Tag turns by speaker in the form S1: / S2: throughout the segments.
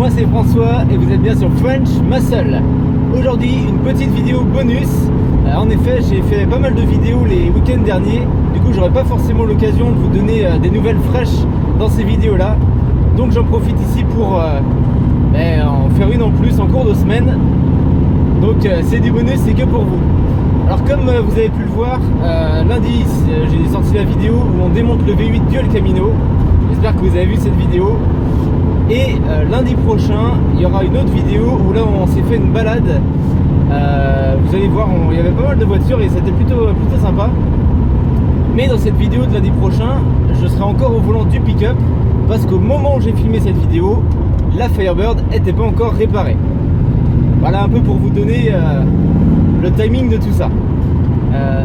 S1: moi c'est François et vous êtes bien sur French Muscle. Aujourd'hui une petite vidéo bonus. En effet j'ai fait pas mal de vidéos les week-ends derniers. Du coup j'aurai pas forcément l'occasion de vous donner des nouvelles fraîches dans ces vidéos là. Donc j'en profite ici pour en faire une en plus en cours de semaine. Donc c'est du bonus, c'est que pour vous. Alors comme vous avez pu le voir, lundi j'ai sorti la vidéo où on démonte le V8 Dual Camino. J'espère que vous avez vu cette vidéo. Et lundi prochain, il y aura une autre vidéo où là on s'est fait une balade. Vous allez voir, il y avait pas mal de voitures et c'était plutôt sympa. Mais dans cette vidéo de lundi prochain, je serai encore au volant du pick-up parce qu'au moment où j'ai filmé cette vidéo, la Firebird n'était pas encore réparée. Voilà un peu pour vous donner le timing de tout ça.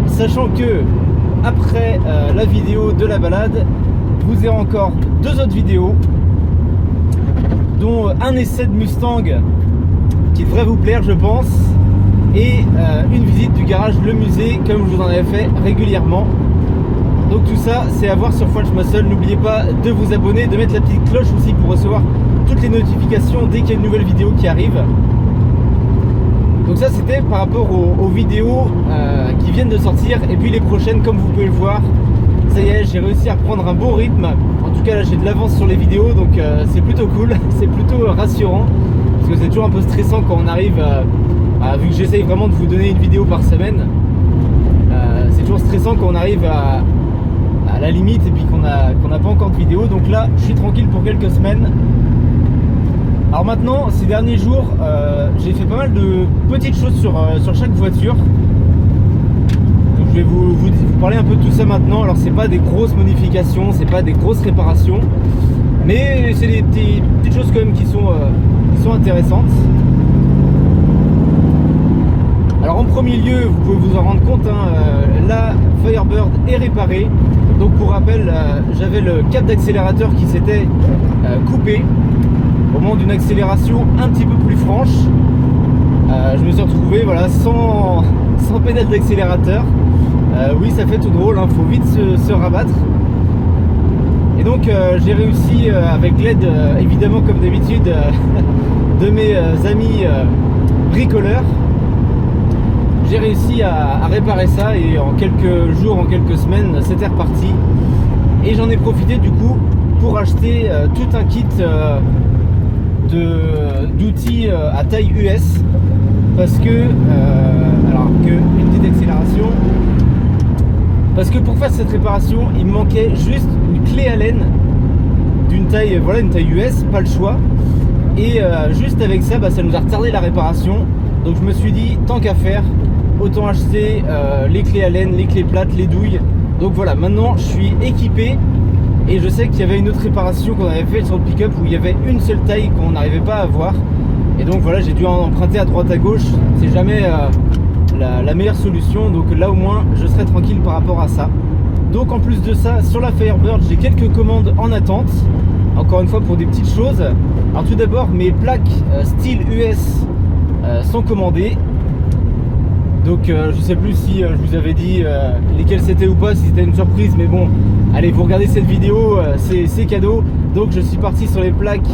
S1: Sachant que après la vidéo de la balade, vous aurez encore deux autres vidéos, dont un essai de Mustang qui devrait vous plaire je pense, et une visite du garage Le Musée comme je vous en avais fait régulièrement. Donc tout ça c'est à voir sur French Muscle. N'oubliez pas de vous abonner, de mettre la petite cloche aussi pour recevoir toutes les notifications dès qu'il y a une nouvelle vidéo qui arrive. Donc ça c'était par rapport aux vidéos qui viennent de sortir. Et puis les prochaines, comme vous pouvez le voir, ça y est, j'ai réussi à reprendre un bon rythme. En tout cas là j'ai de l'avance sur les vidéos, donc c'est plutôt cool, c'est plutôt rassurant. Parce que c'est toujours un peu stressant quand on arrive, vu que j'essaye vraiment de vous donner une vidéo par semaine. C'est toujours stressant quand on arrive à la limite et puis qu'on n'a pas encore de vidéo. Donc là je suis tranquille pour quelques semaines. Alors maintenant, ces derniers jours, j'ai fait pas mal de petites choses sur chaque voiture. Donc je vais vous parler un peu de tout ça maintenant. Alors c'est pas des grosses modifications, c'est pas des grosses réparations, mais c'est des petites choses quand même qui sont intéressantes. Alors en premier lieu, vous pouvez vous en rendre compte, la Firebird est réparée. Donc pour rappel, j'avais le cap d'accélérateur qui s'était coupé au moment d'une accélération un petit peu plus franche. Je me suis retrouvé voilà, sans pédale d'accélérateur. Oui, ça fait tout drôle, faut vite se rabattre. Et donc j'ai réussi avec l'aide évidemment comme d'habitude de mes amis bricoleurs, j'ai réussi à réparer ça et en quelques jours, en quelques semaines, c'était reparti. Et j'en ai profité du coup pour acheter tout un kit d'outils à taille US, parce que alors une petite accélération, parce que pour faire cette réparation il me manquait juste une clé Allen d'une taille, voilà, une taille US, pas le choix. Et juste avec ça, ça nous a retardé la réparation. Donc je me suis dit tant qu'à faire, autant acheter les clés Allen, les clés plates, les douilles. Donc voilà, maintenant je suis équipé. Et je sais qu'il y avait une autre réparation qu'on avait fait sur le pick-up où il y avait une seule taille qu'on n'arrivait pas à avoir. Et donc voilà, j'ai dû en emprunter à droite à gauche. C'est jamais la meilleure solution. Donc là au moins je serai tranquille par rapport à ça. Donc en plus de ça, sur la Firebird, j'ai quelques commandes en attente. Encore une fois pour des petites choses. Alors tout d'abord, mes plaques style US sont commandées. Donc je sais plus si je vous avais dit lesquelles c'était ou pas, si c'était une surprise, mais bon, allez, vous regardez cette vidéo, c'est cadeau. Donc je suis parti sur les plaques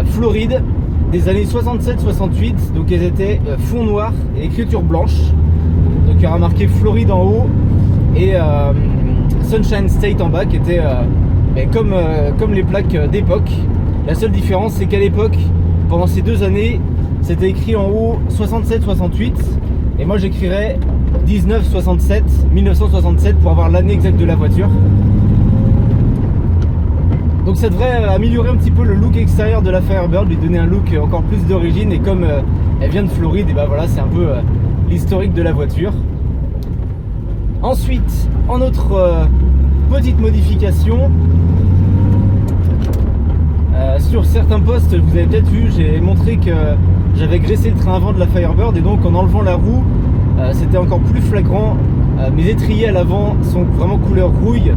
S1: Floride des années 67-68, donc elles étaient fond noir et écriture blanche. Donc il y aura marqué Floride en haut et Sunshine State en bas, qui était comme les plaques d'époque. La seule différence c'est qu'à l'époque, pendant ces 2 années, c'était écrit en haut 67-68. Et moi j'écrirais 1967 pour avoir l'année exacte de la voiture. Donc ça devrait améliorer un petit peu le look extérieur de la Firebird, lui donner un look encore plus d'origine. Et comme elle vient de Floride, et voilà, c'est un peu l'historique de la voiture. Ensuite, en autre petite modification, sur certains postes, vous avez peut-être vu, j'ai montré que j'avais graissé le train avant de la Firebird, et donc en enlevant la roue, c'était encore plus flagrant. Mes étriers à l'avant sont vraiment couleur rouille,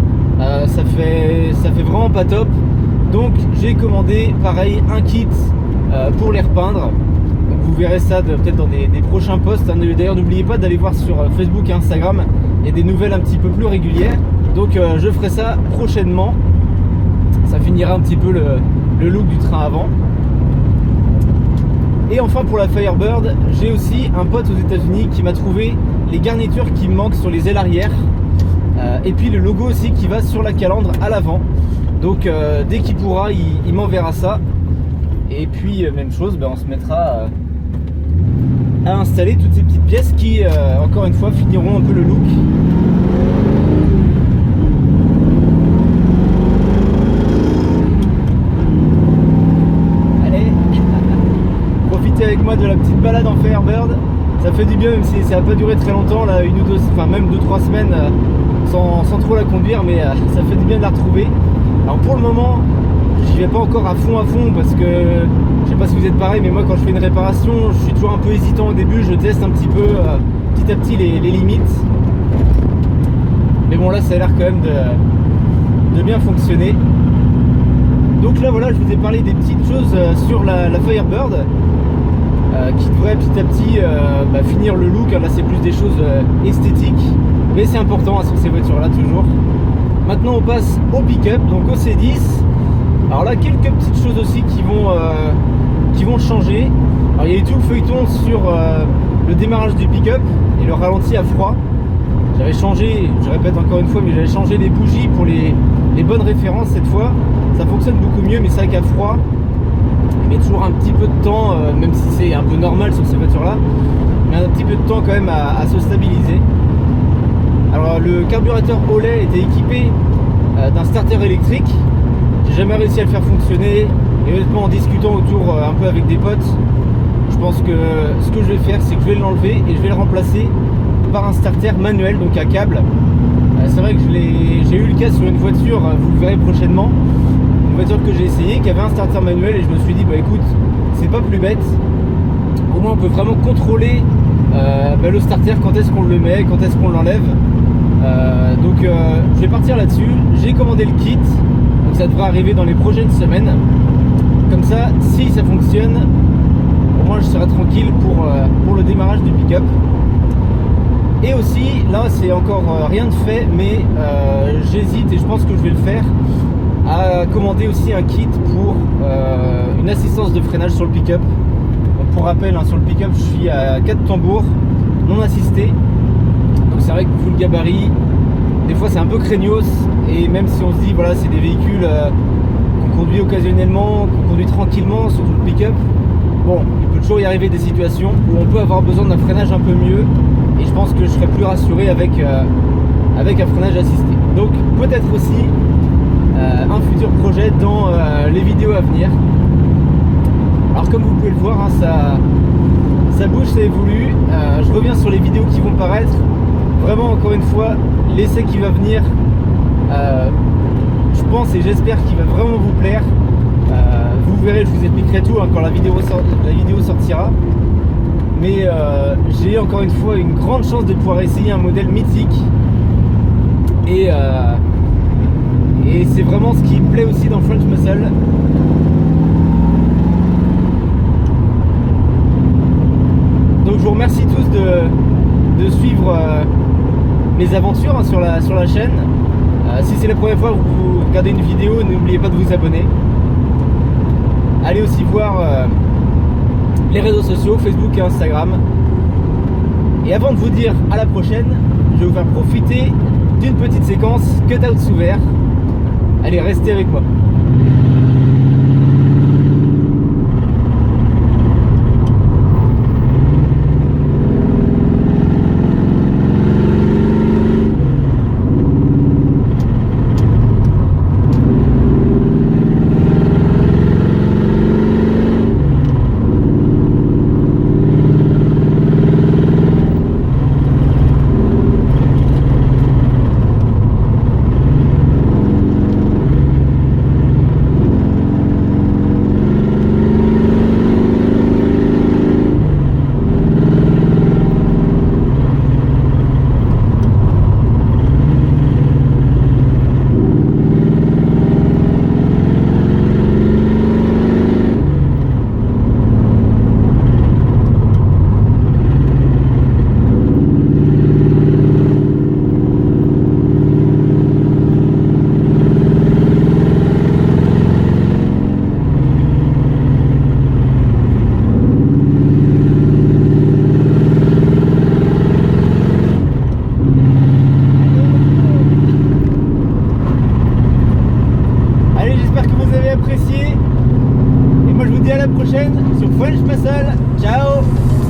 S1: ça fait vraiment pas top. Donc j'ai commandé pareil un kit pour les repeindre. Donc vous verrez ça peut-être dans des prochains posts. D'ailleurs n'oubliez pas d'aller voir sur Facebook et Instagram, il y a des nouvelles un petit peu plus régulières. Donc je ferai ça prochainement. Ça finira un petit peu le look du train avant. Et enfin pour la Firebird, j'ai aussi un pote aux États-Unis qui m'a trouvé les garnitures qui me manquent sur les ailes arrière, et puis le logo aussi qui va sur la calandre à l'avant. Donc dès qu'il pourra, il m'enverra ça. Et puis même chose, on se mettra à installer toutes ces petites pièces qui, encore une fois, finiront un peu le look. Allez, profitez avec moi de la petite balade en Firebird. Ça fait du bien, même si ça n'a pas duré très longtemps, là, une ou deux, enfin même 2-3 semaines sans trop la conduire, mais ça fait du bien de la retrouver. Alors pour le moment, j'y vais pas encore à fond parce que je sais pas si vous êtes pareil, mais moi quand je fais une réparation, je suis toujours un peu hésitant au début, je teste un petit peu petit à petit les limites. Mais bon, là ça a l'air quand même de bien fonctionner. Donc là voilà, je vous ai parlé des petites choses sur la Firebird qui devrait petit à petit finir le look. Là c'est plus des choses esthétiques, mais c'est important sur ces voitures là toujours. Maintenant on passe au pick-up, donc au C10. Alors là, quelques petites choses aussi qui vont changer. Alors il y a eu tout le feuilleton sur le démarrage du pick-up et le ralenti à froid. J'avais changé, je répète encore une fois, mais j'avais changé les bougies pour les bonnes références cette fois. Ça fonctionne beaucoup mieux, mais c'est vrai qu'à froid, il met toujours un petit peu de temps, même si c'est un peu normal sur ces voitures-là, mais un petit peu de temps quand même à se stabiliser. Alors le carburateur au lait était équipé d'un starter électrique. J'ai jamais réussi à le faire fonctionner, et honnêtement en discutant autour un peu avec des potes, je pense que ce que je vais faire, c'est que je vais l'enlever et je vais le remplacer par un starter manuel, donc à câble. C'est vrai que j'ai eu le cas sur une voiture, vous le verrez prochainement, une voiture que j'ai essayé qui avait un starter manuel, et je me suis dit écoute, c'est pas plus bête, au moins on peut vraiment contrôler le starter, quand est-ce qu'on le met, quand est-ce qu'on l'enlève. Donc je vais partir là-dessus. J'ai commandé le kit, donc ça devrait arriver dans les prochaines semaines. Comme ça, si ça fonctionne, au moins je serai tranquille pour le démarrage du pick-up. Et aussi, là c'est encore rien de fait, mais j'hésite, et je pense que je vais le faire, à commander aussi un kit pour une assistance de freinage sur le pick-up. Donc pour rappel, sur le pick-up je suis à 4 tambours non assistés. Donc c'est vrai que vu le gabarit, des fois c'est un peu craignos, et même si on se dit voilà, c'est des véhicules qu'on conduit occasionnellement, qu'on conduit tranquillement, surtout le pick-up, bon, il peut toujours y arriver des situations où on peut avoir besoin d'un freinage un peu mieux, et je pense que je serai plus rassuré avec un freinage assisté. Donc peut-être aussi un futur projet dans les vidéos à venir. Alors comme vous pouvez le voir, ça bouge, ça évolue. Je reviens sur les vidéos qui vont paraître. Vraiment, encore une fois, l'essai qui va venir, je pense et j'espère qu'il va vraiment vous plaire. Vous verrez, je vous expliquerai tout quand la vidéo sortira. Mais j'ai encore une fois une grande chance de pouvoir essayer un modèle mythique. Et c'est vraiment ce qui me plaît aussi dans French Muscle. Donc je vous remercie tous de suivre mes aventures sur la chaîne. Si c'est la première fois que vous regardez une vidéo, n'oubliez pas de vous abonner. Allez aussi voir les réseaux sociaux, Facebook et Instagram. Et avant de vous dire à la prochaine, je vais vous faire profiter d'une petite séquence Cutout sous verre. Allez, restez avec moi. French Muscle. Ciao.